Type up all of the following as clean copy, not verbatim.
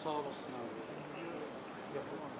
Sağ olasın abi. Yapılan.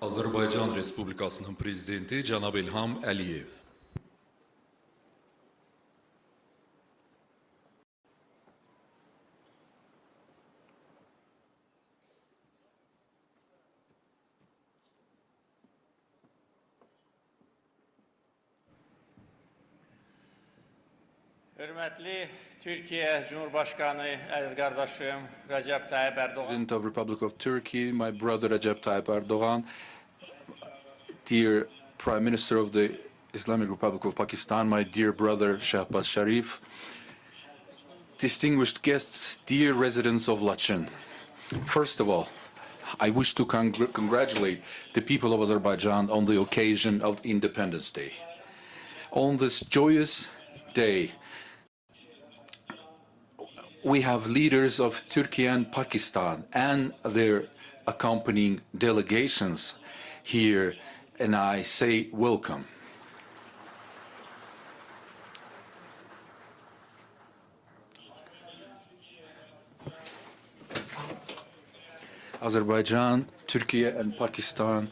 Azərbaycan Respublikasının Prezidenti Cənab İlham Əliyev. Hörmətli Türkiye Cumhurbaşkanı əziz qardaşım Recep Tayyip Erdoğan. President of Republic of Turkey, my brother Recep Tayyip Erdoğan, dear Prime Minister of the Islamic Republic of Pakistan, my dear brother Shahbaz Sharif, distinguished guests, dear residents of Laçın. First of all, I wish to congratulate the people of Azerbaijan on the occasion of Independence Day. On this joyous day, we have leaders of Turkey and Pakistan and their accompanying delegations here, and I say welcome. Azerbaijan, Turkey, and Pakistan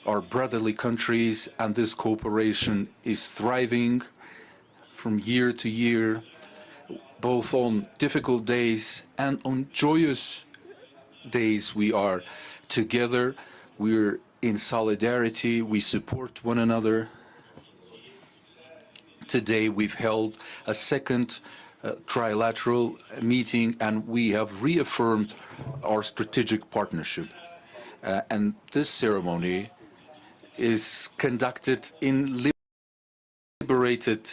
are brotherly countries, and this cooperation is thriving from year to year, both on difficult days and on joyous days. We are together, we're in solidarity, we support one another. Today we've held a second trilateral meeting, and we have reaffirmed our strategic partnership. And this ceremony is conducted in liberated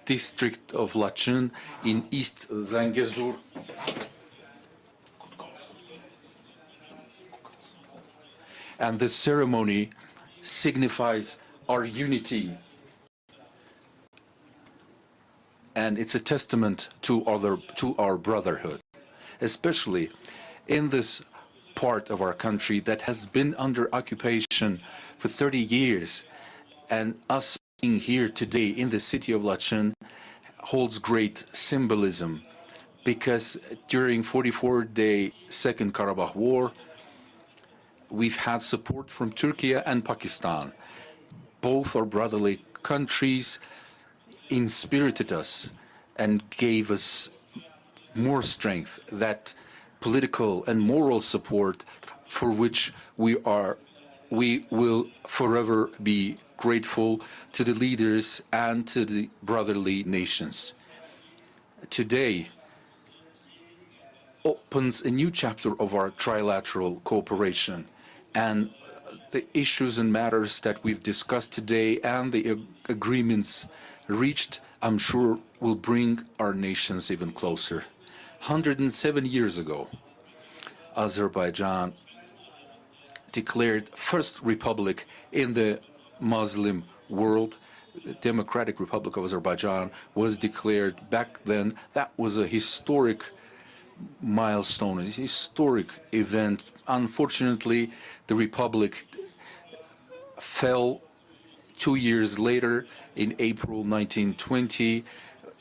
district of Laçın in East Zangezur. And this ceremony signifies our unity, and it's a testament to our brotherhood, especially in this part of our country that has been under occupation for 30 years. And us being here today in the city of Laçın holds great symbolism, because during 44-day Second Karabakh War, we've had support from Turkey and Pakistan. Both our brotherly countries inspirited us and gave us more strength, that political and moral support for which we will forever be grateful to the leaders and to the brotherly nations. Today opens a new chapter of our trilateral cooperation, and the issues and matters that we've discussed today and the agreements reached, I'm sure, will bring our nations even closer. 107 years ago, Azerbaijan declared first republic in the Muslim world. The Democratic Republic of Azerbaijan was declared back then. That was a historic milestone, a historic event. Unfortunately, the republic fell 2 years later. In April 1920,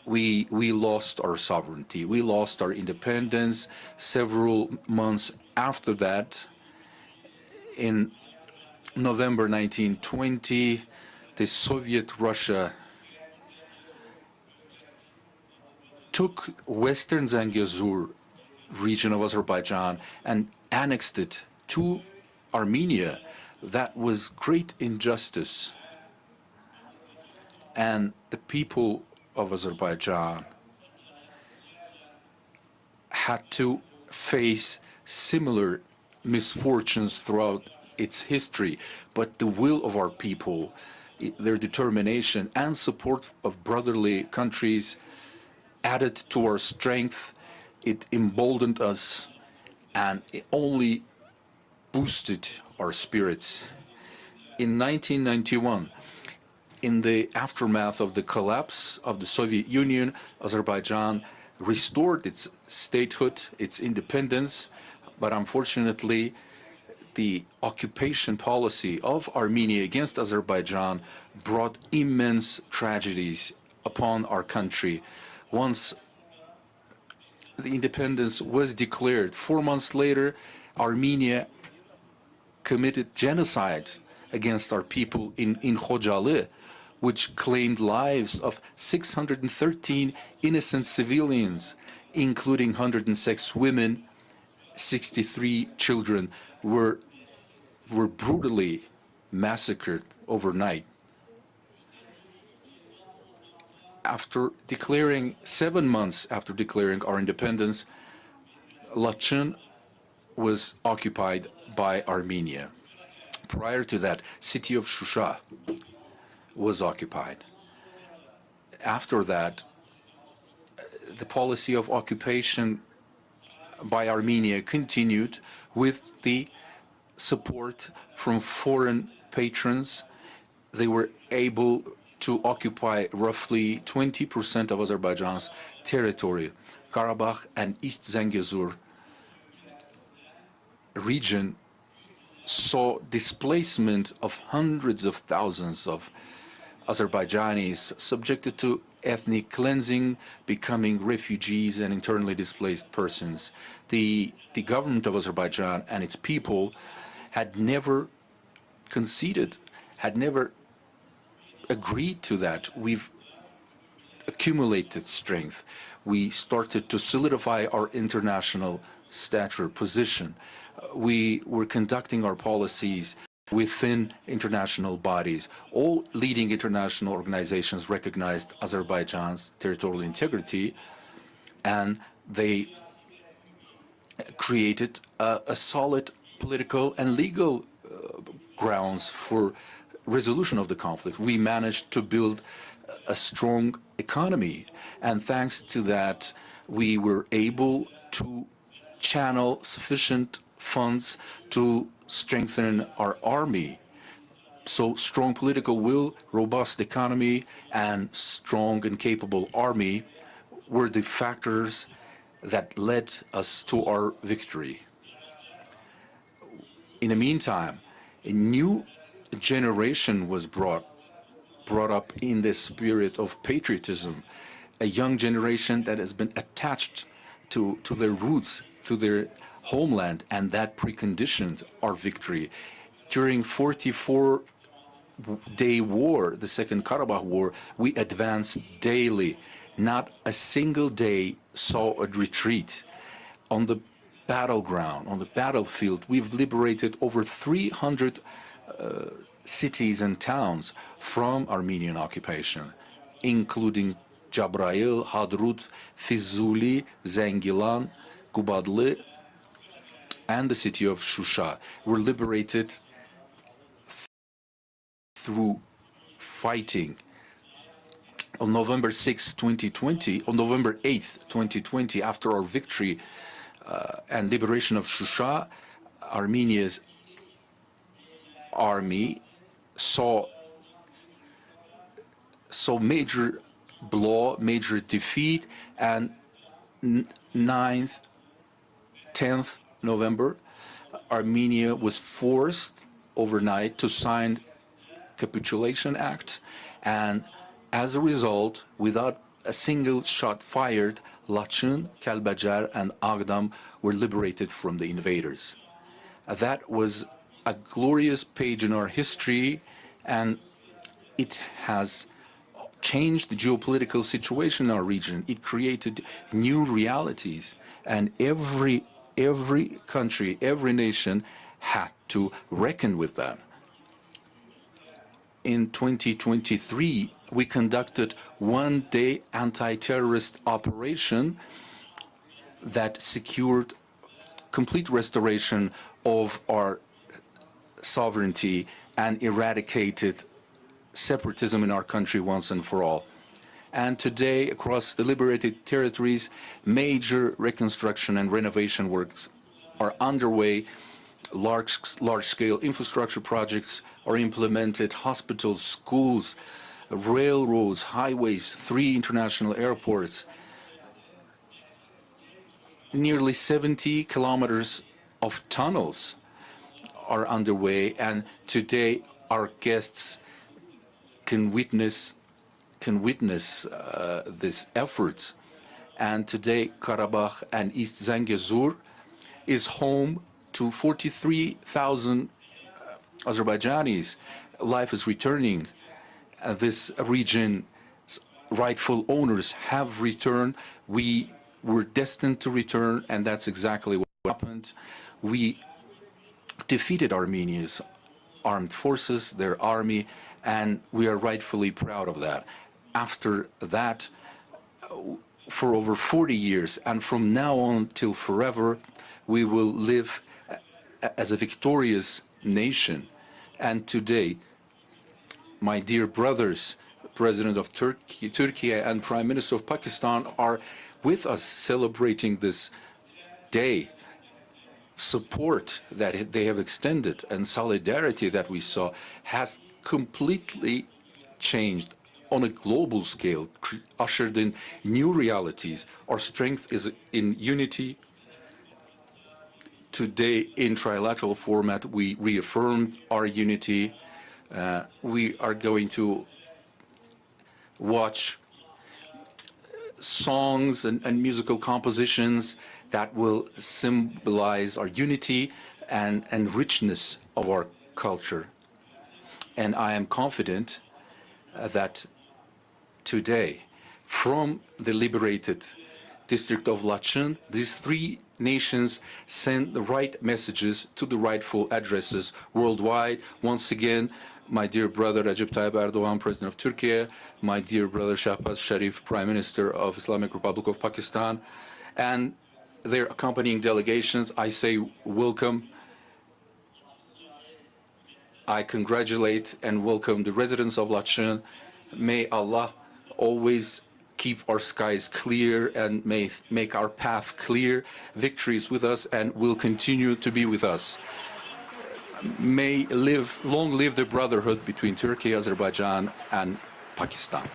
we lost our sovereignty. We lost our independence. Several months after that, in November 1920, the Soviet Russia took Western Zangezur region of Azerbaijan and annexed it to Armenia. That was great injustice. And the people of Azerbaijan had to face similar misfortunes throughout its history. But the will of our people, their determination and support of brotherly countries added to our strength. It emboldened us, and it only boosted our spirits. In 1991, in the aftermath of the collapse of the Soviet Union, Azerbaijan restored its statehood, its independence, but unfortunately, the occupation policy of Armenia against Azerbaijan brought immense tragedies upon our country. Once the independence was declared, 4 months later, Armenia committed genocide against our people in Khojaly, which claimed lives of 613 innocent civilians, including 106 women. 63 children were brutally massacred overnight. After declaring, 7 months after declaring our independence, Lachin was occupied by Armenia. Prior to that, city of Shusha was occupied. After that, the policy of occupation by Armenia continued with the support from foreign patrons. They were able to occupy roughly 20% of Azerbaijan's territory. Karabakh and East Zangezur region saw displacement of hundreds of thousands of Azerbaijanis subjected to ethnic cleansing, becoming refugees and internally displaced persons. The government of Azerbaijan and its people had never conceded, had never agreed to that. We've accumulated strength. We started to solidify our international stature position. We were conducting our policies within international bodies. All leading international organizations recognized Azerbaijan's territorial integrity, and they created a solid political and legal grounds for resolution of the conflict. We managed to build a strong economy, and thanks to that, we were able to channel sufficient funds to strengthen our army. So strong political will, robust economy, and strong and capable army were the factors that led us to our victory. In the meantime, a new generation was brought up in the spirit of patriotism, a young generation that has been attached to their roots, to their homeland, and that preconditioned our victory. During 44-day war, the Second Karabakh War, we advanced daily. Not a single day saw a retreat. On the battleground, on the battlefield, we've liberated over 300 cities and towns from Armenian occupation, including Jabrayil, Hadrut, Fizuli, Zengilan, Gubadli, and the city of Shusha were liberated through fighting. On November 6, 2020, on November 8th, 2020, after our victory and liberation of Shusha, Armenia's army saw major blow, major defeat, and 9th, 10th November, Armenia was forced overnight to sign Capitulation Act, and as a result, without a single shot fired, Lachin, Kalbajar, and Agdam were liberated from the invaders. That was a glorious page in our history, and it has changed the geopolitical situation in our region. It created new realities, and every country, every nation had to reckon with that. In 2023, we conducted one-day anti-terrorist operation that secured complete restoration of our sovereignty and eradicated separatism in our country once and for all. And today, across the liberated territories, major reconstruction and renovation works are underway. Large-scale infrastructure projects are implemented, hospitals, schools, railroads, highways, 3 international airports. Nearly 70 kilometers of tunnels are underway, and today our guests can witness this effort. And today, Karabakh and East Zangezur is home to 43,000 Azerbaijanis. Life is returning. This region's rightful owners have returned. We were destined to return, and that's exactly what happened. We defeated Armenia's armed forces, their army, and we are rightfully proud of that. after that for over 40 years, and from now on till forever, we will live as a victorious nation. And today, my dear brothers, President of Turkey and Prime Minister of Pakistan are with us celebrating this day. Support that they have extended and solidarity that we saw has completely changed on a global scale, ushered in new realities. Our strength is in unity. Today, in trilateral format, we reaffirmed our unity. We are going to watch songs and musical compositions that will symbolize our unity and richness of our culture. And I am confident that today, from the liberated district of Lachin, these three nations send the right messages to the rightful addresses worldwide. Once again, my dear brother Recep Tayyip Erdogan, President of Turkey, my dear brother Shahbaz Sharif, Prime Minister of Islamic Republic of Pakistan, and their accompanying delegations, I say welcome. I congratulate and welcome the residents of Lachin. May Allah always keep our skies clear and may make our path clear. Victory is with us and will continue to be with us. May long live the brotherhood between Turkey, Azerbaijan, and Pakistan.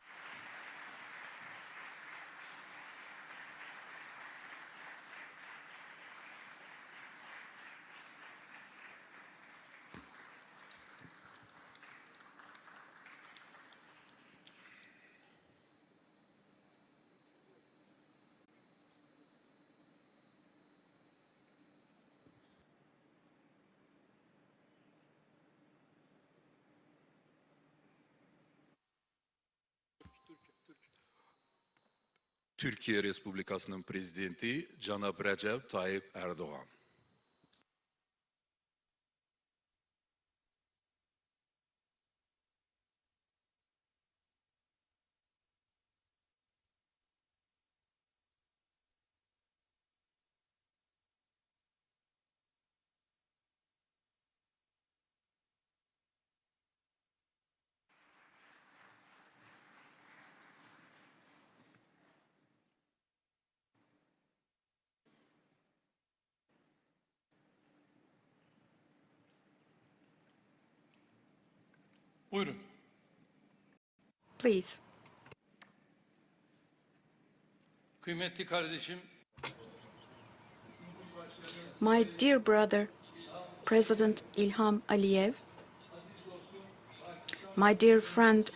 Türkiye Respublikası'nın prezidenti Cenab-ı Recep Tayyip Erdoğan. Buyurun. Please. Kıymetli kardeşim, My dear brother, President Ilham Aliyev, my dear friend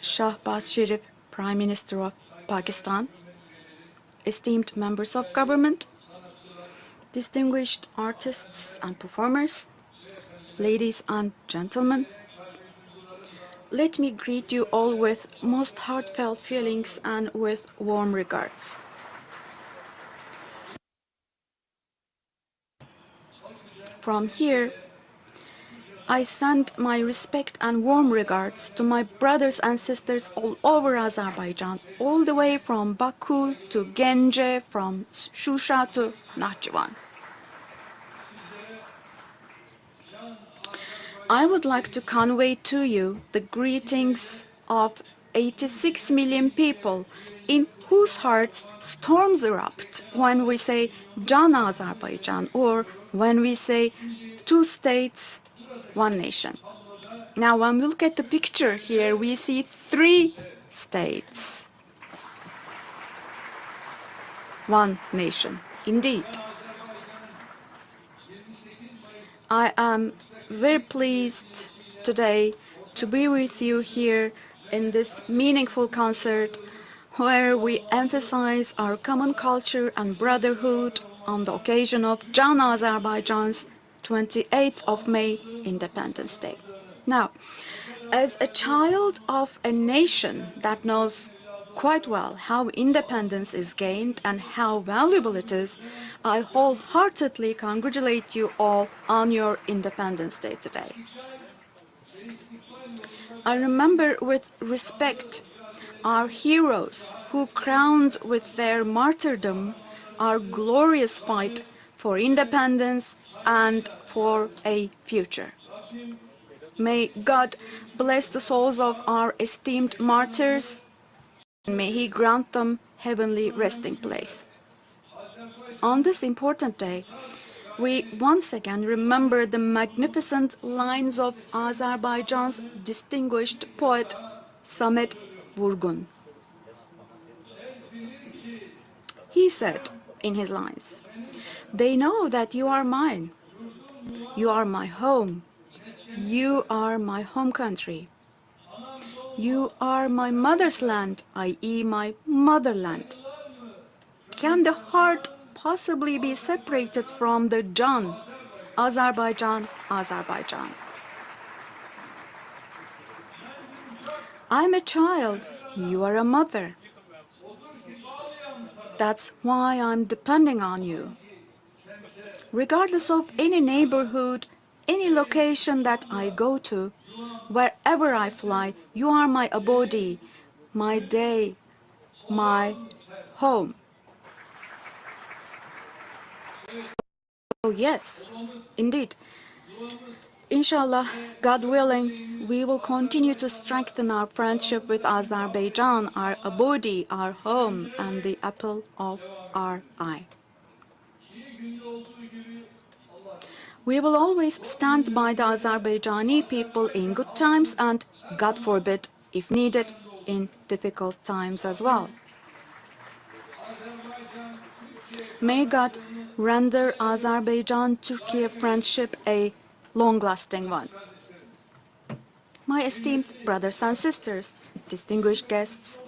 Shahbaz Sharif, Prime Minister of Pakistan, esteemed members of government, distinguished artists and performers, ladies and gentlemen, let me greet you all with most heartfelt feelings and with warm regards. From here, I send my respect and warm regards to my brothers and sisters all over Azerbaijan, all the way from Baku to Gence, from Shusha to Nakhchivan. I would like to convey to you the greetings of 86 million people in whose hearts storms erupt when we say Can Azerbaijan, or when we say two states, one nation. Now, when we look at the picture here, we see three states, one nation. Indeed, I am very pleased today to be with you here in this meaningful concert where we emphasize our common culture and brotherhood on the occasion of Can Azerbaijan's 28th of May Independence Day. Now, as a child of a nation that knows quite well how independence is gained and how valuable it is, I wholeheartedly congratulate you all on your Independence Day today. I remember with respect our heroes who crowned with their martyrdom our glorious fight for independence and for a future. May God bless the souls of our esteemed martyrs, and may He grant them heavenly resting place. On this important day, we once again remember the magnificent lines of Azerbaijan's distinguished poet Samet Vurgun. He said in his lines, "They know that you are mine. You are my home. You are my home country. You are my mother's land, i.e. my motherland. Can the heart possibly be separated from the Can? Azerbaijan, Azerbaijan. I'm a child, you are a mother. That's why I'm depending on you. Regardless of any neighborhood, any location that I go to, wherever I fly, you are my abode, my day, my home." Oh yes, indeed. Inshallah, God willing, we will continue to strengthen our friendship with Azerbaijan, our abode, our home, and the apple of our eye. We will always stand by the Azerbaijani people in good times and, God forbid, if needed, in difficult times as well. May God render Azerbaijan-Turkey friendship a long-lasting one. My esteemed brothers and sisters, distinguished guests,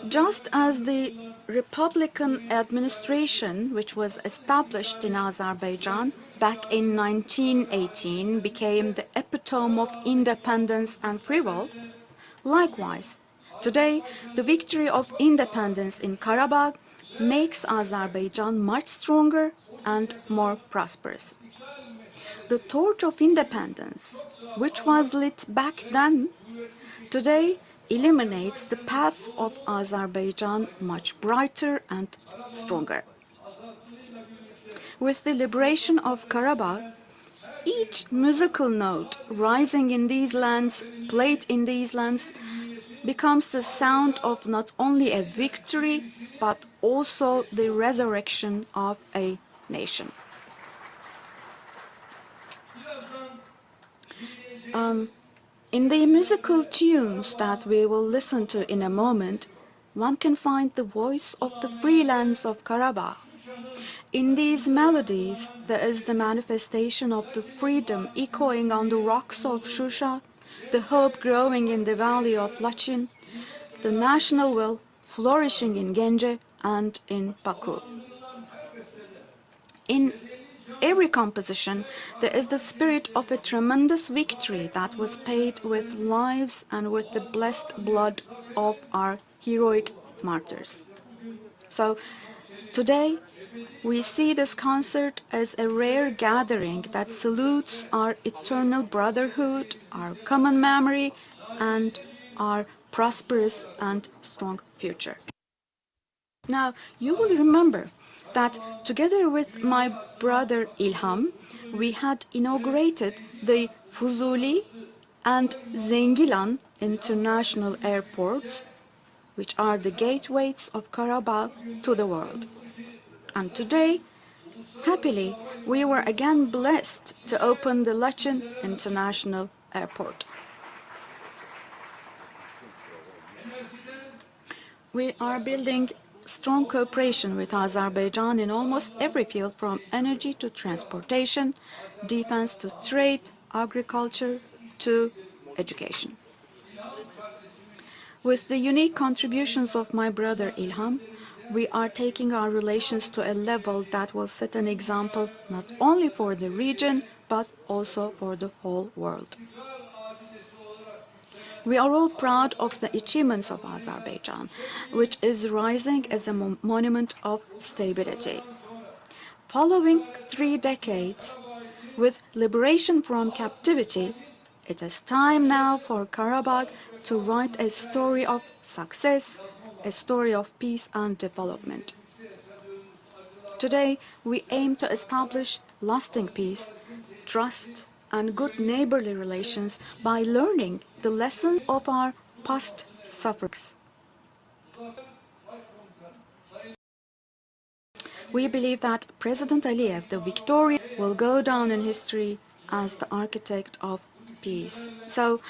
just as the Republican administration, which was established in Azerbaijan back in 1918, became the epitome of independence and free will, likewise, today the victory of independence in Karabakh makes Azerbaijan much stronger and more prosperous. The torch of independence, which was lit back then, today illuminates the path of Azerbaijan much brighter and stronger. With the liberation of Karabakh, each musical note rising in these lands, played in these lands, becomes the sound of not only a victory, but also the resurrection of a nation. In the musical tunes that we will listen to in a moment, one can find the voice of the free lands of Karabakh. In these melodies, there is the manifestation of the freedom echoing on the rocks of Shusha, the hope growing in the valley of Lachin, the national will flourishing in Genge and in Baku. In every composition, there is the spirit of a tremendous victory that was paid with lives and with the blessed blood of our heroic martyrs. So, today, we see this concert as a rare gathering that salutes our eternal brotherhood, our common memory, and our prosperous and strong future. Now, you will remember that together with my brother Ilham, we had inaugurated the Fuzuli and Zengilan international airports, which are the gateways of Karabakh to the world. And today, happily, we were again blessed to open the Lachin International Airport. We are building strong cooperation with Azerbaijan in almost every field, from energy to transportation, defense to trade, agriculture to education. With the unique contributions of my brother Ilham, we are taking our relations to a level that will set an example not only for the region, but also for the whole world. We are all proud of the achievements of Azerbaijan, which is rising as a monument of stability. Following 3 decades, with liberation from captivity, It is time now for Karabakh to write a story of success, a story of peace and development. Today, we aim to establish lasting peace, trust, and good neighborly relations by learning the lessons of our past sufferings. We believe that President Aliyev, the victorious, will go down in history as the architect of peace. So,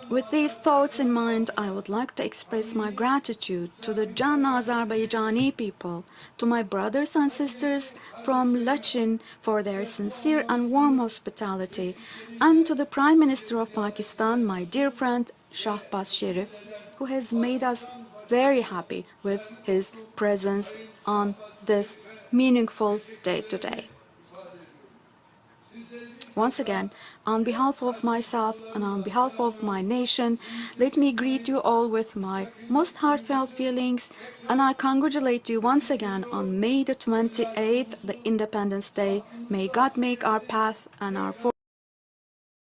with these thoughts in mind, I would like to express my gratitude to the Jan Azerbaijani people, to my brothers and sisters from Lachin for their sincere and warm hospitality, and to the Prime Minister of Pakistan, my dear friend Shahbaz Sharif, who has made us very happy with his presence on this meaningful day today. Once again, on behalf of myself and on behalf of my nation, let me greet you all with my most heartfelt feelings, and I congratulate you once again on May the 28th, the Independence Day. May God make our path and our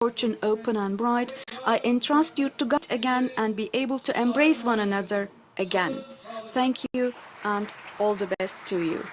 fortune open and bright. I entrust you to God again and be able to embrace one another again. Thank you and all the best to you.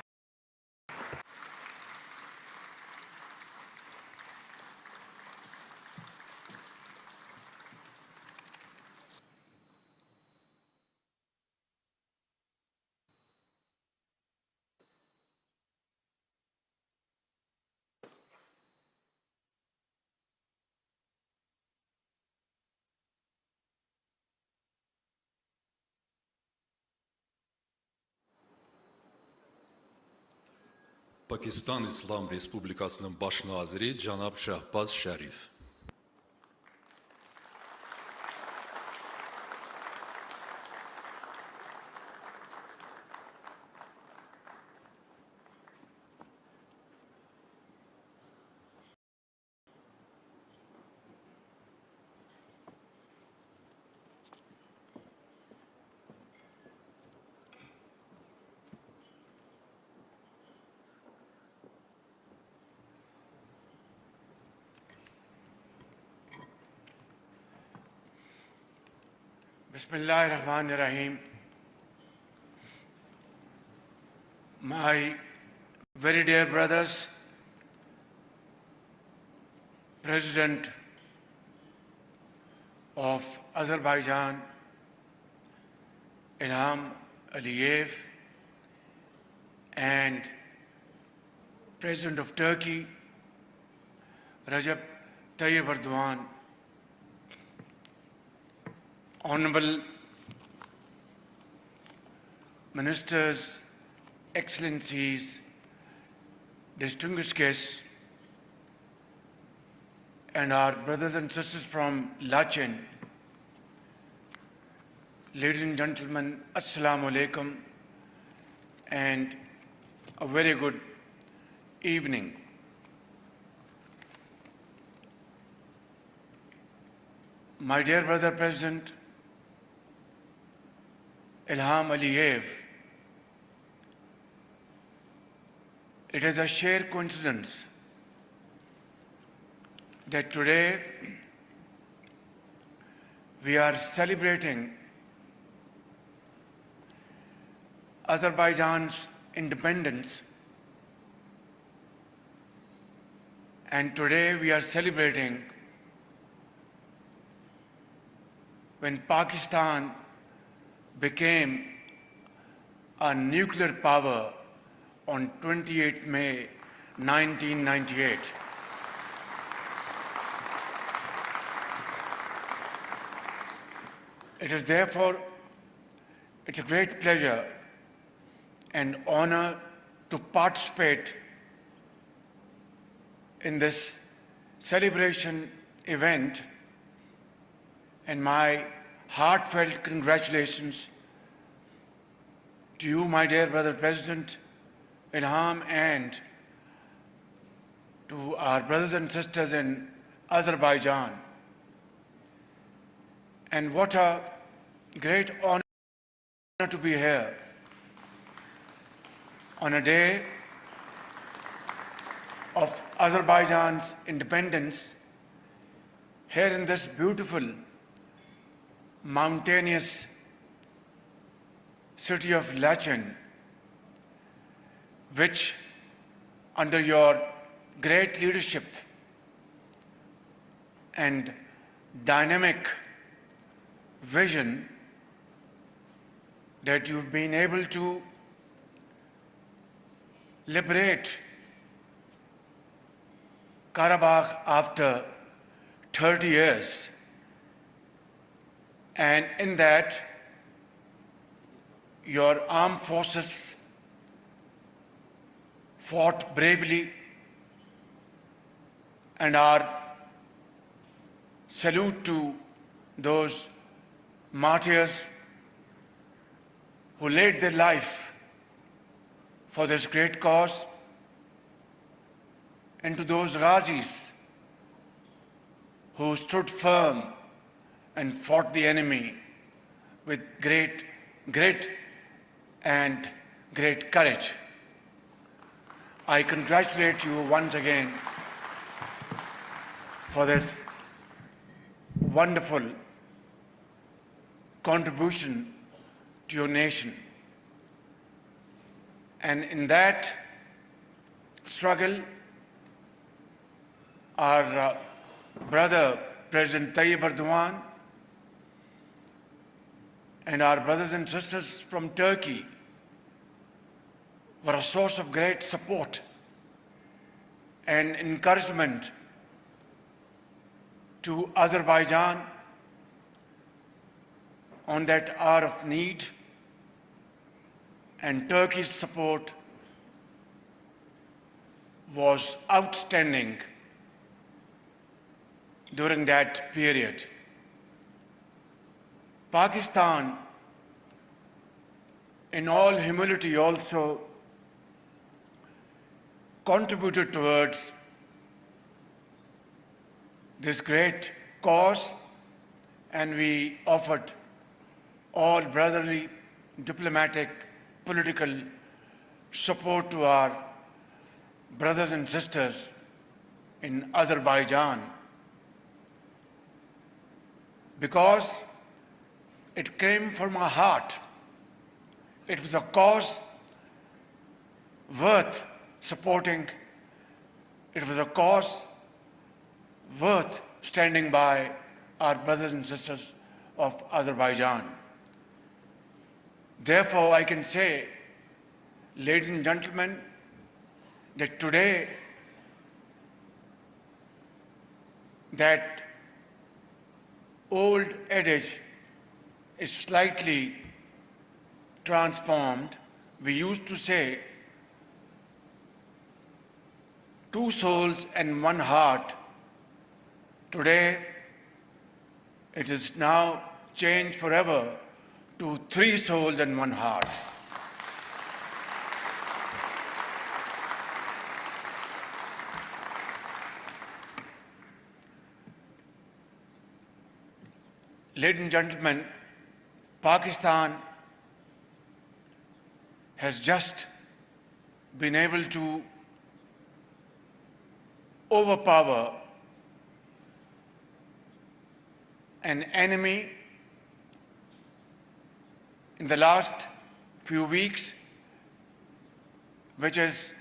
Pakistan İslam Respublikasının baş naziri Cənab Şahbaz Şərif. Bismillahirrahmanirrahim. My very dear brothers, President of Azerbaijan, Ilham Aliyev, and President of Turkey, Recep Tayyip Erdogan, Honorable Ministers, Excellencies, distinguished guests, and our brothers and sisters from Lachin, ladies and gentlemen, Assalamu alaikum, and a very good evening. My dear brother President Ilham Aliyev, it is a sheer coincidence that today we are celebrating Azerbaijan's independence, and today we are celebrating when Pakistan became a nuclear power on 28 May 1998. It is therefore, it's a great pleasure and honor to participate in this celebration event, and my heartfelt congratulations to you, my dear brother President Ilham, and to our brothers and sisters in Azerbaijan. And what a great honor to be here on a day of Azerbaijan's independence, here in this beautiful mountainous city of Lachen, which under your great leadership and dynamic vision that you've been able to liberate Karabakh after 30 years. And in that, your armed forces fought bravely, and our salute to those martyrs who laid their life for this great cause, and to those Ghazis who stood firm and fought the enemy with great grit and great courage. I congratulate you once again for this wonderful contribution to your nation. And in that struggle, our brother, President Tayyip Erdogan, and our brothers and sisters from Turkey were a source of great support and encouragement to Azerbaijan on that hour of need, and Turkey's support was outstanding during that period. Pakistan, in all humility, also contributed towards this great cause, and we offered all brotherly, diplomatic, political support to our brothers and sisters in Azerbaijan, because it came from our heart. It was a cause worth supporting. It was a cause worth standing by our brothers and sisters of Azerbaijan. Therefore, I can say, ladies and gentlemen, that today that old adage is slightly transformed. We used to say, 2 souls and 1 heart. Today, it is now changed forever to 3 souls and 1 heart. Ladies and gentlemen, Pakistan has just been able to overpower an enemy in the last few weeks, which is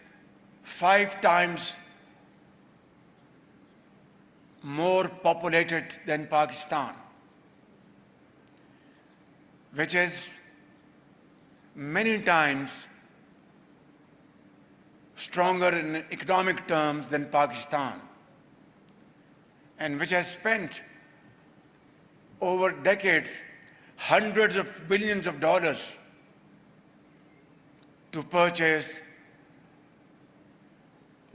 5 times more populated than Pakistan, which is many times stronger in economic terms than Pakistan, and which has spent over decades hundreds of billions of dollars to purchase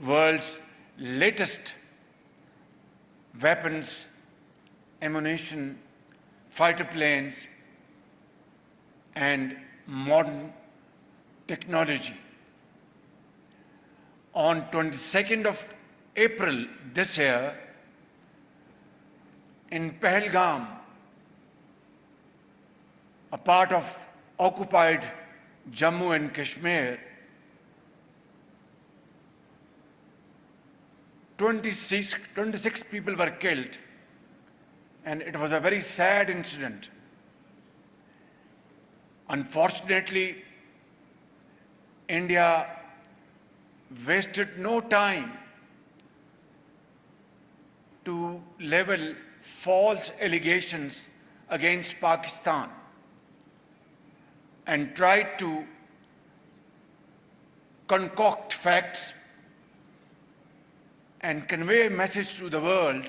world's latest weapons, ammunition, fighter planes, and modern technology. On 22nd of April this year, in Pahalgam, a part of occupied Jammu and Kashmir, 26 people were killed and it was a very sad incident. Unfortunately, India wasted no time to level false allegations against Pakistan and tried to concoct facts and convey a message to the world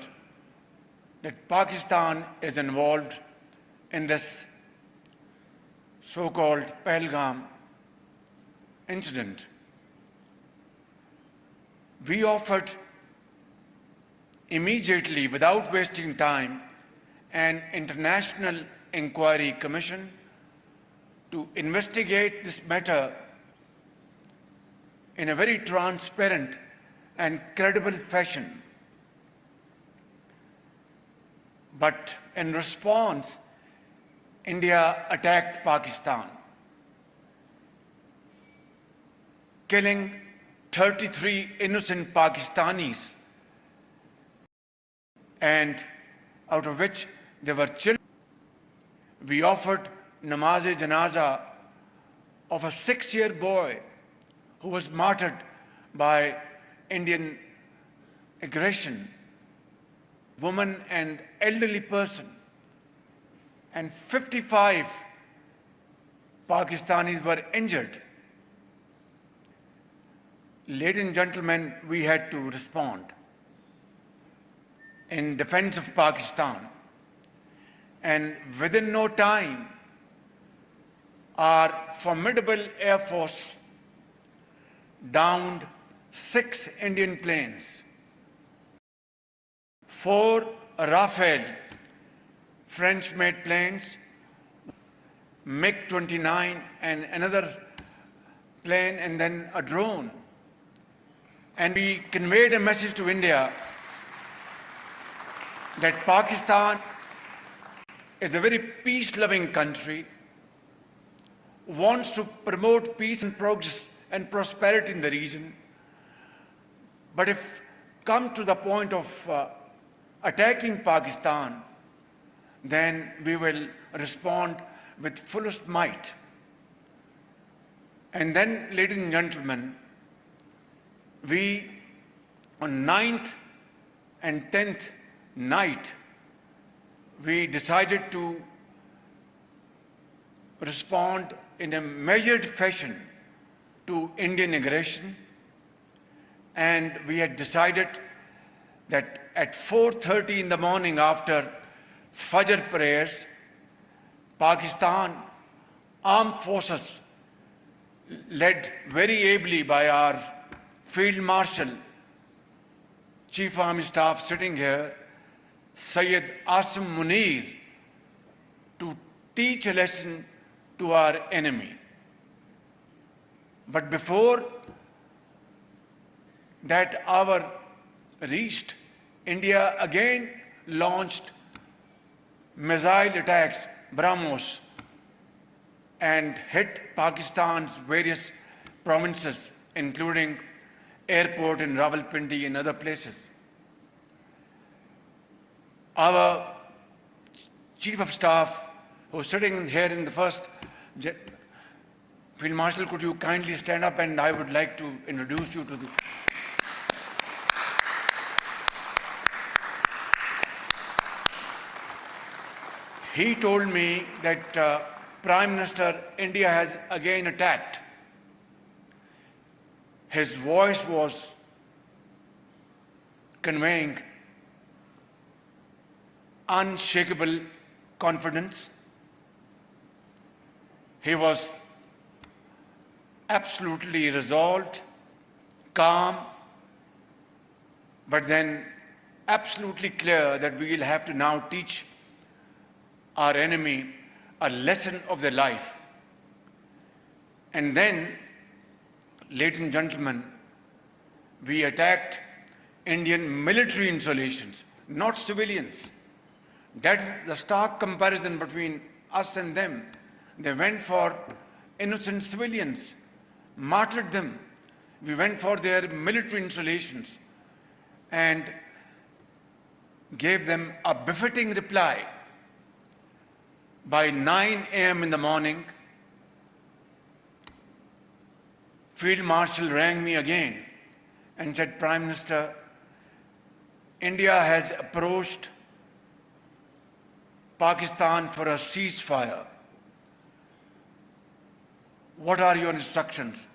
that Pakistan is involved in this so-called Pahalgam incident. We offered immediately, without wasting time, an international inquiry commission to investigate this matter in a very transparent and credible fashion. But in response, India attacked Pakistan, killing 33 innocent Pakistanis, and out of which there were children. We offered namaz-e-janaza of a 6-year boy who was martyred by Indian aggression, woman and elderly person, and 55 Pakistanis were injured. Ladies and gentlemen, we had to respond in defense of Pakistan. And within no time, our formidable Air Force downed 6 Indian planes, 4 Rafale French-made planes, MiG-29 and another plane, and then a drone. And we conveyed a message to India that Pakistan is a very peace-loving country, wants to promote peace and progress and prosperity in the region. But if come to the point of attacking Pakistan, then we will respond with fullest might. And then, ladies and gentlemen, we, on 9th and 10th night, we decided to respond in a measured fashion to Indian aggression, and we had decided that at 4:30 in the morning, after Fajr prayers, Pakistan armed forces, led very ably by our Field Marshal, Chief Army Staff sitting here, Syed Asim Munir, to teach a lesson to our enemy. But before that hour reached, India again launched missile attacks, BrahMos, and hit Pakistan's various provinces, including airport in Rawalpindi and other places. Our Chief of Staff, who's sitting here in the first, Field Marshal, could you kindly stand up, and I would like to introduce you to the... He told me that Prime Minister, India has again attacked. His voice was conveying unshakable confidence. He was absolutely resolved, calm, but then absolutely clear that we will have to now teach our enemy a lesson of their life. And then, ladies and gentlemen, we attacked Indian military installations, not civilians. That's the stark comparison between us and them. They went for innocent civilians, martyred them. We went for their military installations. And gave them a befitting reply. By 9 a.m. in the morning, Field Marshal rang me again and said, Prime Minister, India has approached Pakistan for a ceasefire. What are your instructions?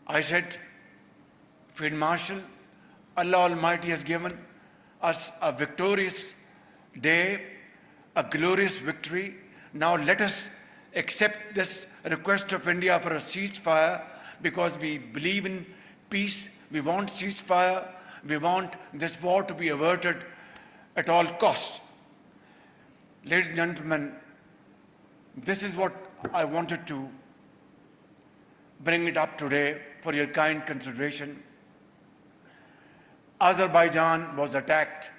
I said, Field Marshal, Allah Almighty has given us a victorious day, a glorious victory. Now let us accept this request of India for a ceasefire because we believe in peace. We want ceasefire. We want this war to be averted at all costs. Ladies and gentlemen, this is what I wanted to bring it up today for your kind consideration. Azerbaijan was attacked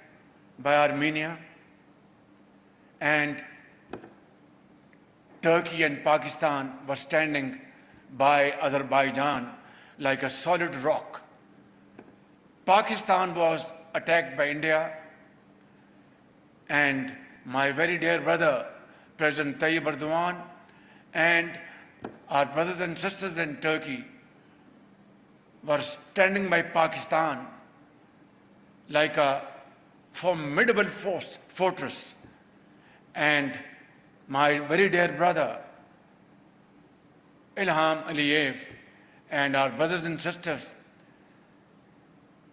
by Armenia, and Turkey and Pakistan were standing by Azerbaijan like a solid rock. Pakistan was attacked by India, and my very dear brother, President Tayyip Erdogan, and our brothers and sisters in Turkey were standing by Pakistan like a formidable fortress. And my very dear brother, Ilham Aliyev, and our brothers and sisters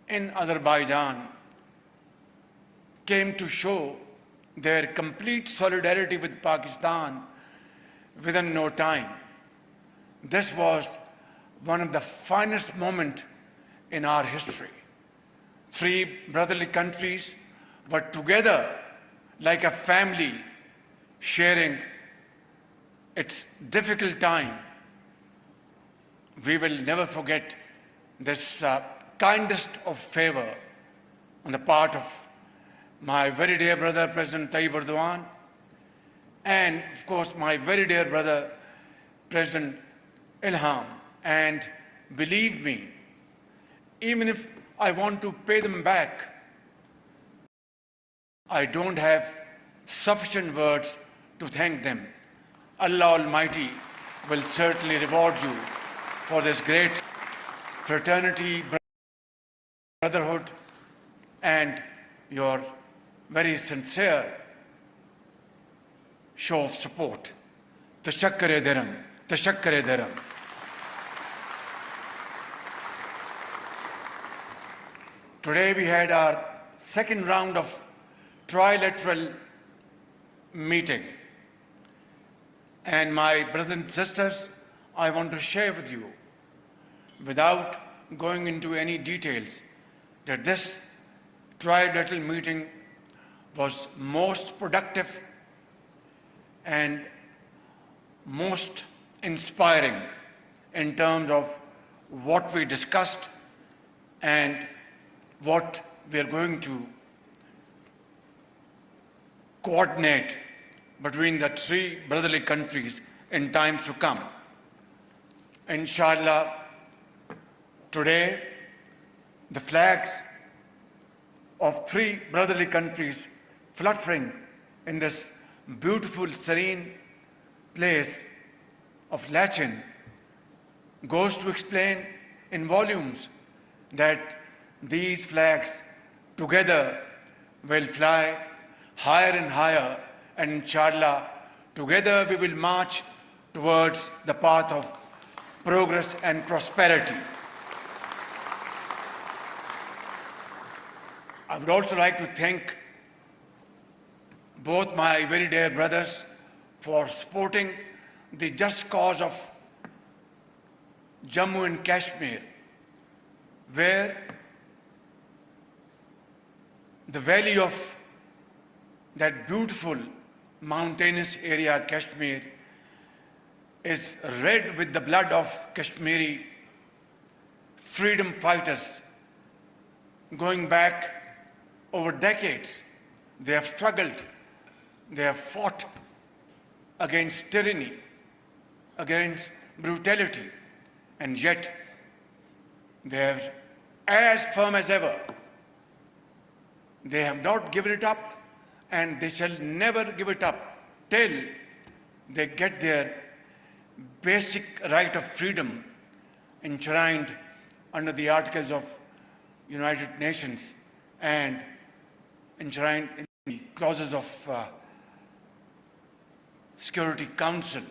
in Azerbaijan came to show their complete solidarity with Pakistan within no time. This was one of the finest moments in our history. Three brotherly countries were together like a family, sharing its difficult time. We will never forget this kindest of favor on the part of my very dear brother, President Tayyip Erdogan, and of course my very dear brother, President Ilham. And believe me, even if I want to pay them back, I don't have sufficient words to thank them. Allah Almighty will certainly reward you for this great fraternity, brotherhood, and your very sincere show of support. Tashakkar-e diram, tashakkar-e diram. Today we had our second round of trilateral meeting. And my brothers and sisters, I want to share with you, without going into any details, that this trilateral meeting was most productive and most inspiring in terms of what we discussed and what we are going to coordinate between the three brotherly countries in times to come. Inshallah, today, the flags of three brotherly countries fluttering in this beautiful, serene place of Lachin goes to explain in volumes that these flags together will fly higher and higher, and inshallah, together we will march towards the path of progress and prosperity. I would also like to thank both my very dear brothers for supporting the just cause of Jammu and Kashmir, where the valley of that beautiful mountainous area, Kashmir, is red with the blood of Kashmiri freedom fighters. Going back over decades, they have struggled, they have fought against tyranny, against brutality, and yet they are as firm as ever They have not given it up, and they shall never give it up till they get their basic right of freedom enshrined under the Articles of United Nations and enshrined in the clauses of Security Council.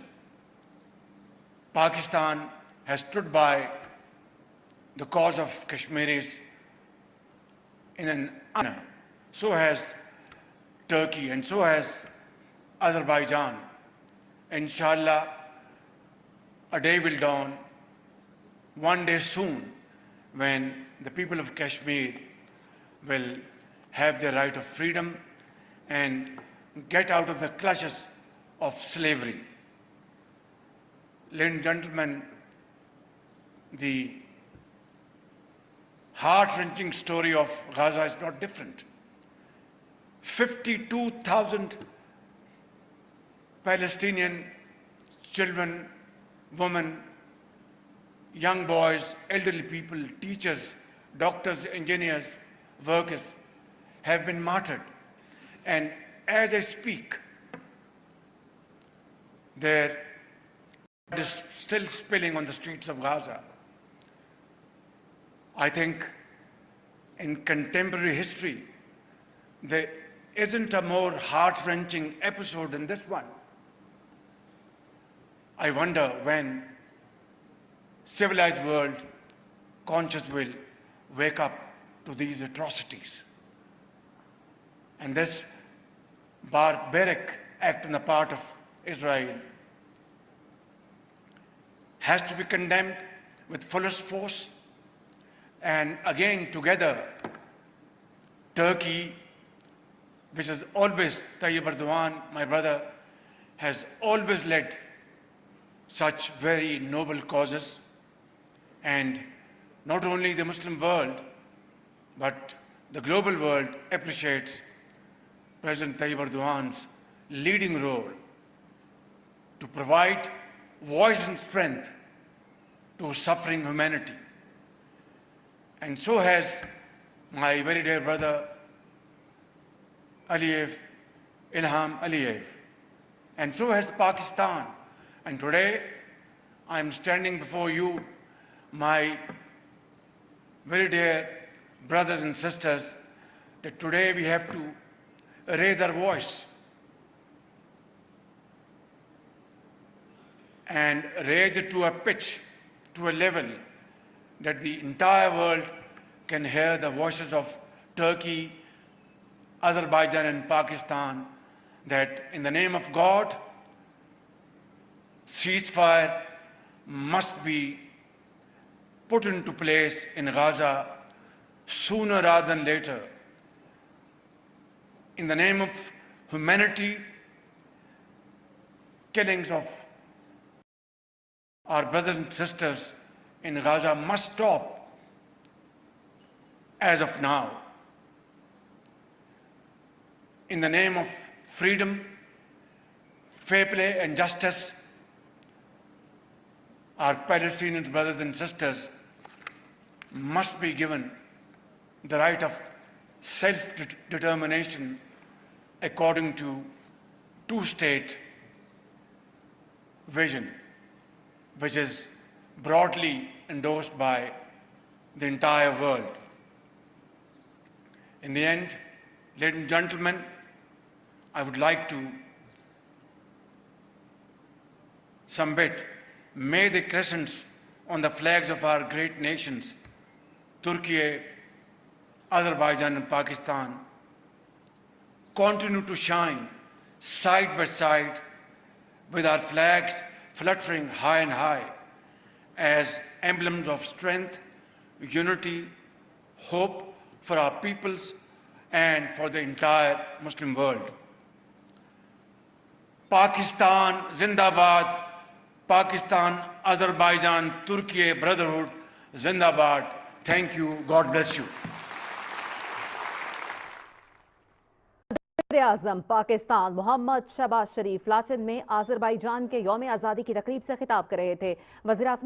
Pakistan has stood by the cause of Kashmiris in an honor. So has Turkey and so has Azerbaijan. Inshallah, a day will dawn, one day soon, when the people of Kashmir will have their right of freedom and get out of the clutches of slavery. Ladies and gentlemen, the heart-wrenching story of Gaza is not different. 52,000 Palestinian children, women, young boys, elderly people, teachers, doctors, engineers, workers have been martyred. And as I speak, their blood is still spilling on the streets of Gaza. I think in contemporary history, there isn't a more heart-wrenching episode than this one. I wonder when civilized world conscious will wake up to these atrocities. And this barbaric act on the part of Israel has to be condemned with fullest force. And again, together, Turkey, which has always, Tayyip Erdogan, my brother, has always led such very noble causes. And not only the Muslim world, but the global world appreciates President Tayyip Erdogan's leading role to provide voice and strength to suffering humanity. And so has my very dear brother Ilham Aliyev. And so has Pakistan. And today I'm standing before you, my very dear brothers and sisters, that today we have to raise our voice and raise it to a pitch, to a level that the entire world can hear the voices of Turkey, Azerbaijan and Pakistan, that in the name of God, ceasefire must be put into place in Gaza sooner rather than later. In the name of humanity, killings of our brothers and sisters in Gaza must stop as of now. In the name of freedom, fair play and justice, our Palestinian brothers and sisters must be given the right of self-determination according to two-state vision, which is broadly endorsed by the entire world. In the end, ladies and gentlemen, I would like to submit, may the crescents on the flags of our great nations, Turkey, Azerbaijan and Pakistan, continue to shine side by side with our flags fluttering high and high as emblems of strength, unity, hope for our peoples and for the entire Muslim world. Pakistan Zindabad, Pakistan, Azerbaijan, Turkey Brotherhood Zindabad. Thank you. God bless you. वज़ीर-ए-आज़म पाकिस्तान मोहम्मद शहबाज शरीफ लाचन में Azerbaijan के यौम आज़ादी की तकरीब से खिताब कर रहे थे। वज़ीर-ए-आज़म